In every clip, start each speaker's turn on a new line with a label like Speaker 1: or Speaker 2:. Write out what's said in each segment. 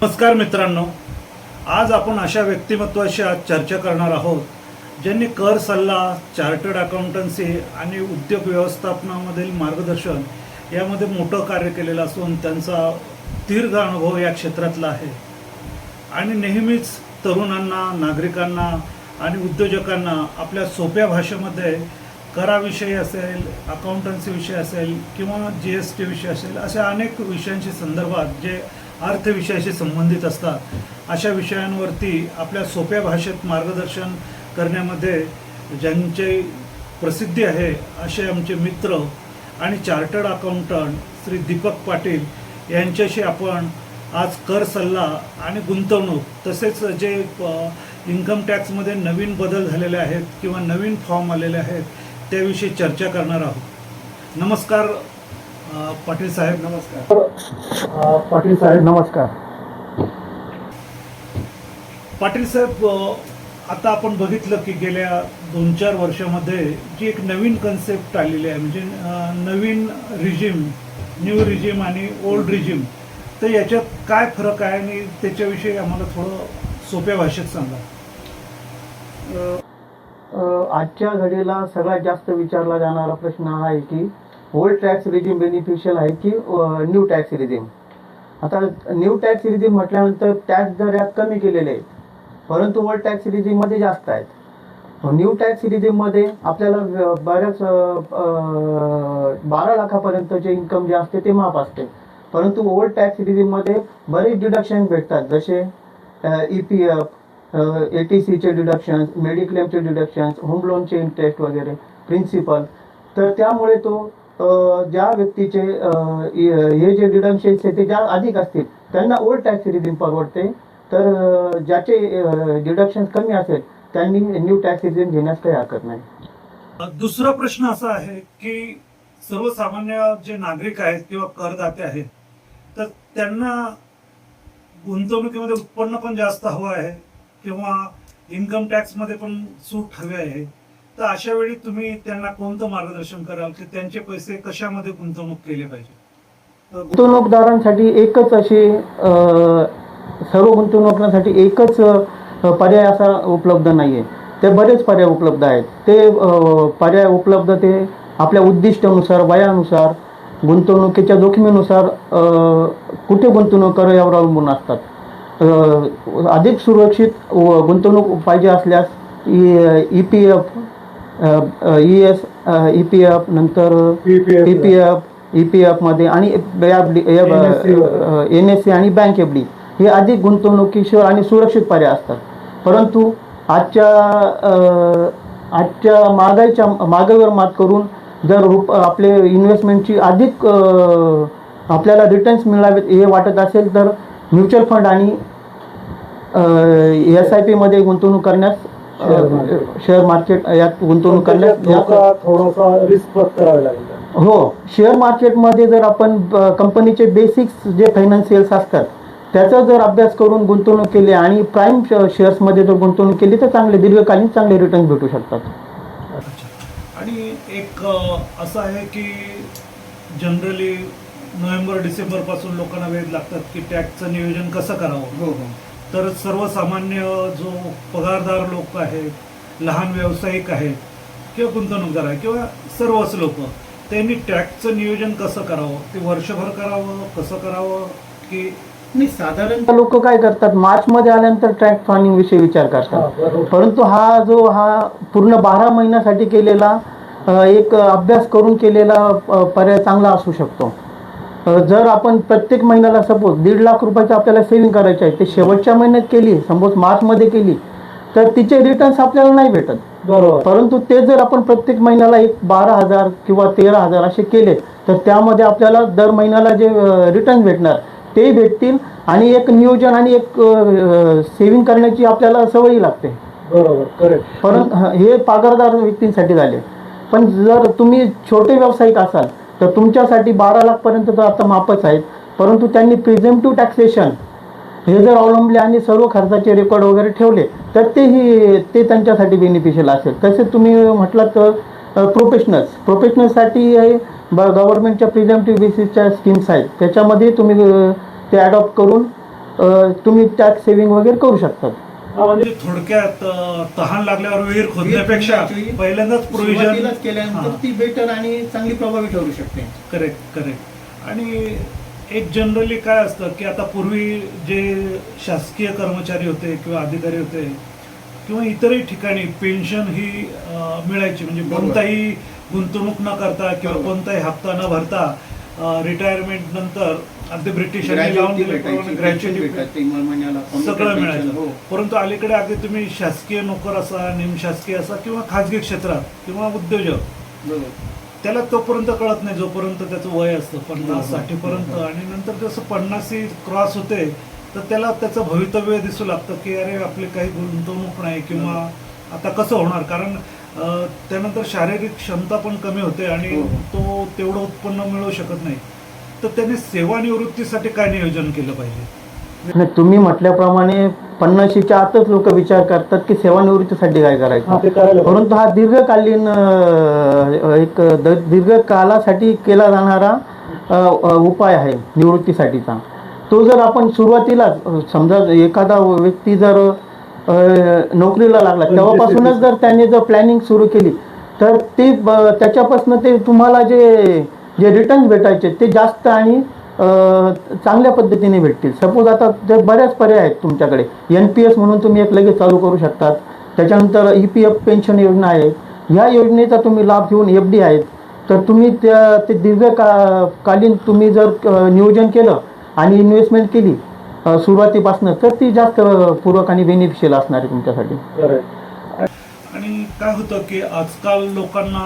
Speaker 1: नमस्कार मित्रांनो, आज आपण अशा व्यक्तिमत्वाशी आज चर्चा करणार आहोत ज्यांनी कर सल्ला, चार्टर्ड अकाउंटन्सी आणि उद्योग व्यवस्थापनामधील मार्गदर्शन यामध्ये मोठं कार्य केलेलं असून त्यांचा दीर्घ अनुभव या क्षेत्रातला आहे आणि नेहमीच तरुणांना, नागरिकांना आणि उद्योजकांना आपल्या सोप्या भाषेमध्ये कराविषयी असेल, अकाउंटन्सी विषय असेल किंवा GST विषय असेल, अशा अनेक विषयांशी संदर्भात जे अर्थविषयाशी संबंधित असतात अशा विषयांवरती आपल्या सोप्या भाषेत मार्गदर्शन करण्यामध्ये ज्यांची प्रसिद्धी आहे असे आमचे मित्र आणि चार्टर्ड अकाउंटंट श्री दीपक पाटील यांच्याशी आपण आज कर सल्ला आणि गुंतवणूक तसेच जे इन्कम टॅक्समध्ये नवीन बदल झालेले आहेत किंवा नवीन फॉर्म आलेले आहेत त्याविषयी चर्चा करणार आहोत. नमस्कार पाटील साहेब.
Speaker 2: नमस्कार पाटील साहेब. नमस्कार
Speaker 1: पाटील साहेब, आता आपण बघितलं की गेल्या 2-4 वर्षामध्ये जी एक नवीन कन्सेप्ट आलेली आहे म्हणजे नवीन रिजिम, न्यू रिजिम आणि ओल्ड रिजिम, तर याच्यात काय फरक आहे आणि त्याच्याविषयी आम्हाला थोडं सोप्या भाषेत सांगा.
Speaker 2: आजच्या घडीला सगळ्यात जास्त विचारला जाणारा प्रश्न हा आहे की ओल्ड टॅक्स रिजिम बेनिफिशियल आहे की न्यू टॅक्स रिजिम. आता न्यू टॅक्स रिजिम म्हटल्यानंतर टॅक्स दर यात कमी केलेले आहेत, परंतु ओल्ड टॅक्स रिजिममध्ये जास्त आहेत. न्यू टॅक्स रिजिममध्ये आपल्याला बऱ्याच 12 लाखापर्यंतचे इन्कम जे असते ते माफ असते, परंतु ओल्ड टॅक्स रिजिममध्ये बरेच डिडक्शन भेटतात, जसे EPF, ATCचे डिडक्शन्स, मेडिक्लेमचे डिडक्शन्स, होम लोनचे इंटरेस्ट वगैरे, प्रिन्सिपल. तर त्यामुळे तो ज्या व्यक्तीचे हे जे डिडक्शन्स आहे ते ज्या अधिक असतील त्यांना ओल्ड टॅक्स रिजिम परवडते, तर ज्याचे डिडक्शन्स कमी असेल त्यांनी न्यू टॅक्स रिजिम घेण्यास काही हरकत नाही.
Speaker 1: दुसरा प्रश्न असा आहे की सर्वसामान्य जे नागरिक आहेत किंवा करदाते आहेत तर त्यांना गुंतवणुकीमध्ये उत्पन्न पण जास्त हवं आहे किंवा इन्कम टॅक्समध्ये पण सूट हवी आहे, तर अशा वेळी तुम्ही त्यांना कोणतं मार्गदर्शन कराल की त्यांचे पैसे कशामध्ये गुंतवणूक केले पाहिजे?
Speaker 2: गुंतवणूकदारांसाठी एकच अशी सर्व गुंतवणुकीसाठी एकच पर्याय असा उपलब्ध नाही आहे, ते बरेच पर्याय उपलब्ध आहेत. ते पर्याय उपलब्ध ते आपल्या उद्दिष्टानुसार, वयानुसार, गुंतवणुकीच्या जोखमीनुसार कुठे गुंतवणूक करावी यावर अवलंबून असतात. अधिक सुरक्षित गुंतवणूक पाहिजे असल्यास EPF, EPF नंतर EPF मध्ये आणि NSE आणि बँक FD हे अधिक गुंतवणुकीशिवाय आणि सुरक्षित पर्याय असतात. परंतु आजच्या महागाईवर मात करून जर आपले इन्व्हेस्टमेंटची अधिक आपल्याला रिटर्न्स मिळावेत हे वाटत असेल तर म्युच्युअल फंड आणि SIP मध्ये गुंतवणूक करण्यास, शेअर मार्केट यात गुंतवणूक करण्यास
Speaker 3: थोडासा रिस्क करावे लागेल.
Speaker 2: हो, शेअर मार्केटमध्ये जर आपण कंपनीचे बेसिक्स जे फायनान्शियल्स असतात त्याचा जर अभ्यास करून गुंतवणूक केली आणि प्राईम शेअर्समध्ये जर गुंतवणूक केली तर चांगले दीर्घकालीन चांगले रिटर्न भेटू शकतात.
Speaker 1: आणि एक असं आहे की जनरली नोव्हेंबर-डिसेंबर पासून लोकांना वेध लागतात की टॅक्सचं नियोजन कसं करावं. तर सर्वसामान्य जो पगारदार लोक आहेत, लहान व्यावसायिक आहेत किंवा गुंतवणूकदार आहे किंवा सर्वच लोक, त्यांनी टॅक्सचं नियोजन कसं करावं, ते वर्षभर करावं, कसं करावं की
Speaker 2: नाही? साधारणतः लोक काय करतात, मार्चमध्ये आल्यानंतर टॅक्स फार्मिंग विषयी विचार करतात, परंतु हा पूर्ण 12 महिन्यासाठी केलेला एक अभ्यास करून केलेला पर्याय चांगला असू शकतो. जर आपण प्रत्येक महिन्याला सपोज 1.5 लाख रुपयाचं आपल्याला सेव्हिंग करायचे आहे, ते शेवटच्या महिन्यात केली, सपोज मार्चमध्ये केली, तर तिचे रिटर्न्स आपल्याला नाही भेटत.
Speaker 3: बरोबर.
Speaker 2: परंतु ते जर आपण प्रत्येक महिन्याला 12,000 किंवा 13,000 असे केले तर त्यामध्ये आपल्याला दर महिन्याला जे रिटर्न भेटणार ते भेटतील आणि एक नियोजन आणि एक सेव्हिंग करण्याची आपल्याला सवयी लागते.
Speaker 3: बरोबर, करेक्ट.
Speaker 2: परंतु हे पगारदार व्यक्तींसाठी झाले. पण जर तुम्ही छोटे व्यावसायिक असाल तर तुमच्यासाठी 12 लाखपर्यंत तर आता माफच आहेत, परंतु त्यांनी प्रिझेम्प्टिव्ह टॅक्सेशन हे जर अवलंबले आणि सर्व खर्चाचे रेकॉर्ड वगैरे ठेवले तर ते त्यांच्यासाठी बेनिफिशियल असेल. तसेच तुम्ही म्हटलं तर प्रोफेशनल्ससाठी गव्हर्नमेंटच्या प्रिझेम्प्टिव्ह बेसिसच्या स्कीम्स आहेत, त्याच्यामध्ये तुम्ही ते ॲडॉप्ट करून तुम्ही टॅक्स सेव्हिंग वगैरे करू शकतात.
Speaker 1: म्हणजे थोडक्यात तहान लागल्यावर विहीर खोदण्यापेक्षा पहिल्यांदाच प्रोव्हिजन
Speaker 2: सुरुवातीलाच केल्यानंतर ती बेटर आणि चांगली प्रभावी ठरू शकते.
Speaker 1: करेक्ट. आणि एक जनरली काय असतं की आता पूर्वी जे शासकीय कर्मचारी होते किंवा अधिकारी होते किंवा इतरही ठिकाणी पेन्शन ही मिळायची, म्हणजे
Speaker 2: बरोबर.
Speaker 1: कोणताही गुंतवणूक न करता किंवा
Speaker 2: बरोबर.
Speaker 1: कोणताही हप्ता न भरता रिटायरमेंट नंतर अगदी ब्रिटिशांनी लावून दिल्याप्रमाणे ग्रॅच्युटी सगळं मिळायचं. परंतु अलीकडे अगदी तुम्ही शासकीय नोकर असा, निमशासकीय असा किंवा खाजगी क्षेत्रात किंवा उद्योजक, त्याला तोपर्यंत कळत नाही जोपर्यंत त्याचं वय असतं 50-60 पर्यंत, आणि नंतर जसं 50 क्रॉस होते तर त्याला त्याचं भवितव्य दिसू लागतं की अरे आपली काही गुंतवणूक नाही किंवा आता कसं होणार, कारण त्यानंतर शारीरिक क्षमता पण कमी होते आणि तो तेवढं उत्पन्न मिळवू शकत नाही. तर त्याने सेवानिवृत्तीसाठी काय नियोजन केलं पाहिजे?
Speaker 2: नाही, तुम्ही म्हटल्याप्रमाणे 50च्या आतच लोक विचार करतात की सेवानिवृत्तीसाठी काय
Speaker 3: हा,
Speaker 2: करायचं,
Speaker 3: ते करायला पाहिजे.
Speaker 2: परंतु हा दीर्घकालीन दीर्घकालासाठी केला जाणारा उपाय आहे निवृत्तीसाठीचा. तो जर आपण सुरुवातीला समजा एखादा व्यक्ती जर नोकरीला लागला तेव्हापासूनच जर त्याने जर प्लॅनिंग सुरू केली तर ते त्याच्यापासून ते तुम्हाला जे रिटर्न भेटायचे ते जास्त आणि चांगल्या पद्धतीने भेटतील. सपोज आता ते बऱ्याच पर्याय आहेत तुमच्याकडे. NPS म्हणून तुम्ही एक लगेच चालू करू शकतात. त्याच्यानंतर EPF पेन्शन योजना आहे. ह्या योजनेचा तुम्ही लाभ घेऊन FD आहेत. तर तुम्ही ते दीर्घकालीन तुम्ही जर नियोजन केलं आणि इन्व्हेस्टमेंट केली सुरुवातीपासून तर ती जास्त पूरक आणि बेनिफिशियल असणार आहे तुमच्यासाठी.
Speaker 1: आणि काय होतं की आजकाल लोकांना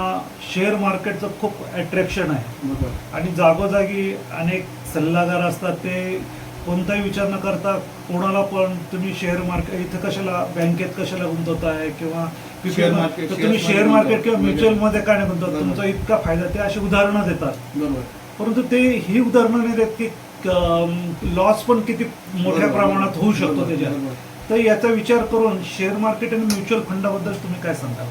Speaker 1: शेअर मार्केटचं खूप अट्रॅक्शन आहे आणि जागोजागी अनेक सल्लागार असतात, ते कोणताही विचार न करता कोणाला पण तुम्ही शेअर मार्केट इथं कशाला, बँकेत कशाला गुंतवताय किंवा
Speaker 2: शेअर मार्केट,
Speaker 1: तर तुम्ही शेअर मार्केट किंवा म्युच्युअल मध्ये काय नाही गुंतवत, तुमचा इतका फायदा, ते अशी उदाहरणं देतात. परंतु ते ही उदाहरणं नाही देत की लॉस पण किती मोठ्या प्रमाणात होऊ शकतो त्याच्यात. तर याचा विचार करून शेअर मार्केट आणि म्युच्युअल फंडाबद्दल तुम्ही काय सांगाल?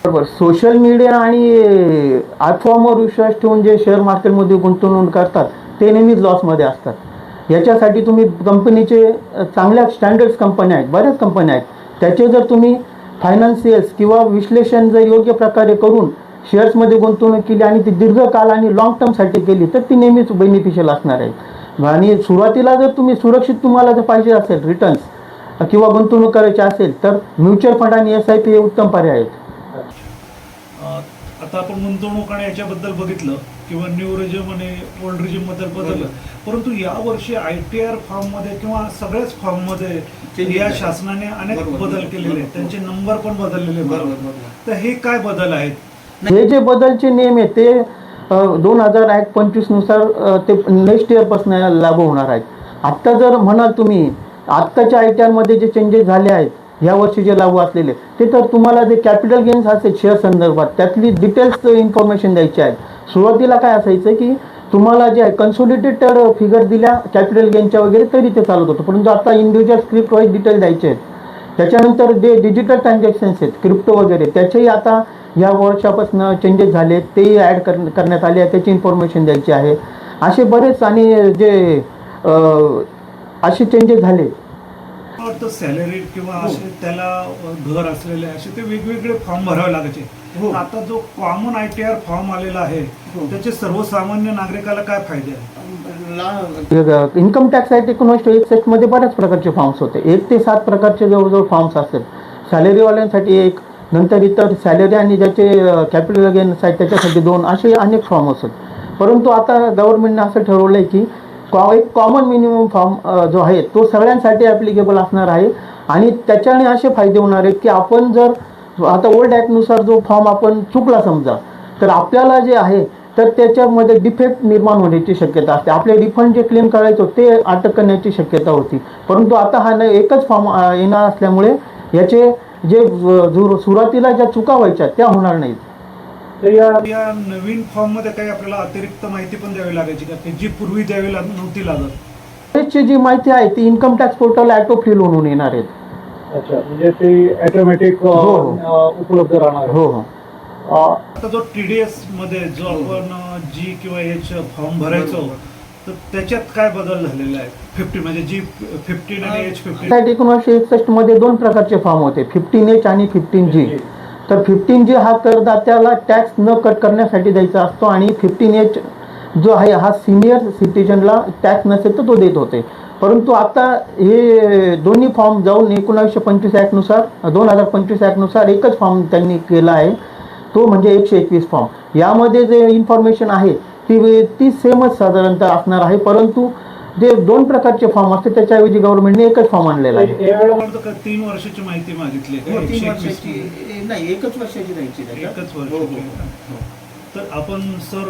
Speaker 2: बरोबर. सोशल मीडिया आणि अफवावर विश्वास ठेवून जे शेअर मार्केटमध्ये गुंतवणूक करतात ते नेहमीच लॉसमध्ये असतात. याच्यासाठी तुम्ही कंपनीचे चांगल्या स्टँडर्ड्स कंपन्या आहेत, बऱ्याच कंपन्या आहेत, त्याचे जर तुम्ही फायनान्शियल्स किंवा विश्लेषण जर योग्य प्रकारे करून शेअर्समध्ये गुंतवणूक केली आणि ती दीर्घकाल आणि लॉंग टर्मसाठी केली तर ती नेहमीच बेनिफिशियल असणार आहे. आणि सुरुवातीला जर तुम्ही सुरक्षित तुम्हाला जर पाहिजे असेल रिटर्न्स किंवा गुंतवणूक करायची असेल तर म्युच्युअल फंड आणि SIP हे उत्तम पर्याय आहेत.
Speaker 1: आता आपण गुंतवणूक आणि याच्याबद्दल बघितलं किंवा न्यू रिजिम आणि ओल्ड रिजिम बद्दल बदललं, परंतु यावर्षी ITR फॉर्ममध्ये किंवा सगळ्याच फॉर्ममध्ये या शासनाने अनेक बदल केलेले आहेत, त्यांचे नंबर पण बदललेले आहेत. तर हे काय बदल आहेत?
Speaker 2: हे जे बदलचे नियम आहेत ते 2025 नुसार ते नेक्स्ट इयरपासून लागू होणार आहेत. आत्ता जर म्हणाल तुम्ही आत्ताच्या ITR मध्ये जे चेंजेस झाले आहेत ह्या वर्षी जे लागू असलेले ते तर तुम्हाला जे कॅपिटल गेन्स असेल शेअर संदर्भात त्यातली डिटेल्स इन्फॉर्मेशन द्यायची आहे. सुरुवातीला काय असायचं की तुम्हाला जे कन्सोलिडेटेड फिगर दिल्या कॅपिटल गेनच्या वगैरे तरी ते चालत होतं, परंतु आता इंडिव्हिज्युअल स्क्रिप्ट वाईज डिटेल द्यायचे आहेत. त्याच्यानंतर जे डिजिटल ट्रान्झॅक्शन्स आहेत क्रिप्टो वगैरे त्याचेही आता या वर्षापासून चेंजेस झाले, तेही ॲड करण्यात आले आहे, त्याची इन्फॉर्मेशन द्यायची आहे. असे बरेच आणि जे असे चेंजेस झाले.
Speaker 1: वाटतं सॅलरी किंवा असे त्याला घर असलेले असे ते वेगवेगळे फॉर्म भरावे लागायचे. आता जो कॉमन ITR फॉर्म आलेला आहे त्याचे सर्वसामान्य नागरिकाला काय फायदे आहेत?
Speaker 2: इन्कम टॅक्स ॲक्ट 1961 मध्ये बऱ्याच प्रकारचे फॉर्म्स होते. 1 ते 7 प्रकारचे जवळजवळ फॉर्म्स असतात. सॅलरीवाल्यांसाठी एक, नंतर इतर सॅलरी आणि ज्याचे कॅपिटल गेन्स आहेत त्याच्यासाठी 2, असे अनेक फॉर्म असतात. परंतु आता गव्हर्नमेंटने असं ठरवलं आहे की एक कॉमन मिनिमम फॉर्म जो आहे तो सगळ्यांसाठी ॲप्लिकेबल असणार आहे आणि त्याच्याने असे फायदे होणार आहेत की आपण जर आता ओल्ड ॲक्टनुसार जो फॉर्म आपण चुकला समजा तर आपल्याला जे आहे तर त्याच्यामध्ये डिफेक्ट निर्माण होण्याची शक्यता असते. आपले रिफंड जे क्लेम करायचो ते अटक करण्याची शक्यता होती. परंतु आता हा एकच फॉर्म येणार असल्यामुळे याचे जे सुरुवातीला ज्या चुका व्हायच्या त्या होणार नाहीत.
Speaker 1: या नवीन फॉर्म मध्ये काही आपल्याला अतिरिक्त माहिती पण द्यावी लागायची का, जी पूर्वी द्यावी नव्हती लागत?
Speaker 2: त्याची जी माहिती आहे ती income tax portal auto fill होऊन येणार आहेत.
Speaker 3: अच्छा, म्हणजे ते ऑटोमॅटिक उपलब्ध राहणार.
Speaker 2: हो हो.
Speaker 1: आता जो TDS मध्ये जो आपण G किंवा H फॉर्म भरायचो तर त्याच्यात काय बदल झालेला आहे 50 म्हणजे जी 15 आणि H15?
Speaker 2: त्यासाठी 1961 मध्ये 2 प्रकारचे फॉर्म होते, 15H आणि 15G. तर 15G हा करदात्याला टॅक्स न कट करण्यासाठी द्यायचा असतो आणि 15H जो आहे हा सिनियर सिटीजनला टॅक्स नसेल तर तो देत होते. परंतु आता हे दोन्ही फॉर्म जाऊन 1925 ॲक्टनुसार 2025 ॲक्टनुसार एकच फॉर्म त्यांनी केला आहे, तो म्हणजे 121 फॉर्म. यामध्ये जे इन्फॉर्मेशन आहे ती सेमच साधारणतः असणार आहे, परंतु जे 2 प्रकारचे फॉर्म असते त्याच्याऐवजी गव्हर्नमेंटने एकच फॉर्म आणलेला आहे.
Speaker 1: यावेळेला का 3 वर्षाची माहिती मागितली आहे का? 121
Speaker 2: नाही, एकच वर्षाची द्यायची.
Speaker 1: एकच वर्ष. तर आपण सर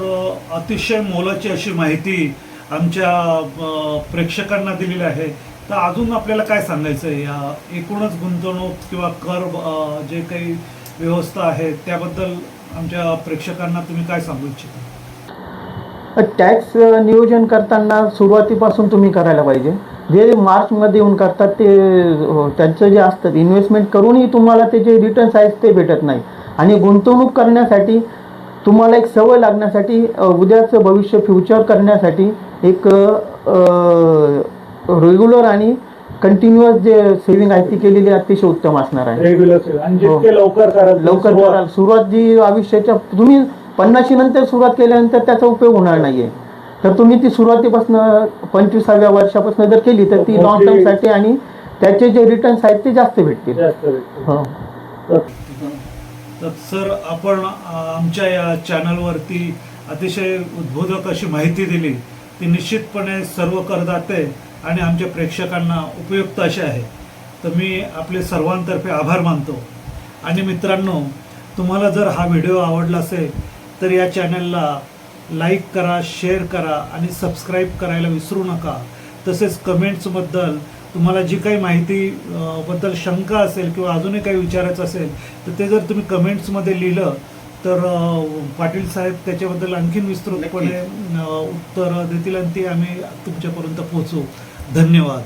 Speaker 1: अतिशय मोलाची अशी माहिती आमच्या प्रेक्षकांना दिलेली आहे. तर अजून आपल्याला काय सांगायचं आहे या एकूणच गुंतवणूक किंवा कर जे काही व्यवस्था आहे त्याबद्दल आमच्या प्रेक्षकांना तुम्ही काय सांगू इच्छिता?
Speaker 2: टॅक्स नियोजन करताना सुरुवातीपासून तुम्ही करायला पाहिजे. जे मार्चमध्ये येऊन करतात ते त्यांचं जे असतं इन्व्हेस्टमेंट करूनही तुम्हाला ते जे रिटर्न्स आहेत ते भेटत नाही. आणि गुंतवणूक करण्यासाठी तुम्हाला एक सवय लागण्यासाठी उद्याचं भविष्य फ्युचर करण्यासाठी एक रेग्युलर आणि कंटिन्युअस जे सेव्हिंग आहे ती केलेली अतिशय उत्तम असणार आहे.
Speaker 3: रेग्युलर आणि जितके लवकर
Speaker 2: कराल. सुरुवात जी आयुष्याच्या तुम्ही 50 नंतर सुरुवात केल्यानंतर त्याचा उपयोग होणार नाहीये. तर तुम्ही ती सुरुवातीपासून 25व्या वर्षापासून जर केली तर ती लॉंग टर्मसाठी आणि त्याचे जे रिटर्न्स आहेत ते जास्त भेटतील. हो.
Speaker 1: तर सर आपण आमच्या या चॅनलवरती अतिशय उद्बोधक अशी माहिती दिली, ती निश्चितपणे सर्व करदाते आणि आमच्या प्रेक्षकांना उपयुक्त अशी आहे. तर मी आपले सर्वांतर्फे आभार मानतो. आणि मित्रांनो, तुम्हाला जर हा व्हिडिओ आवडला असेल तर या चॅनलला लाईक करा, शेअर करा आणि सबस्क्राईब करायला विसरू नका. तसेच कमेंट्सबद्दल तुम्हाला जी काही माहिती बद्दल शंका असेल किंवा अजूनही काही विचारायचं असेल तर ते जर तुम्ही कमेंट्समध्ये लिहिलं तर पाटील साहेब त्याच्याबद्दल आणखीन विस्तृतपणे उत्तर देतील आणि ती आम्ही तुमच्यापर्यंत पोहोचवू. धन्यवाद.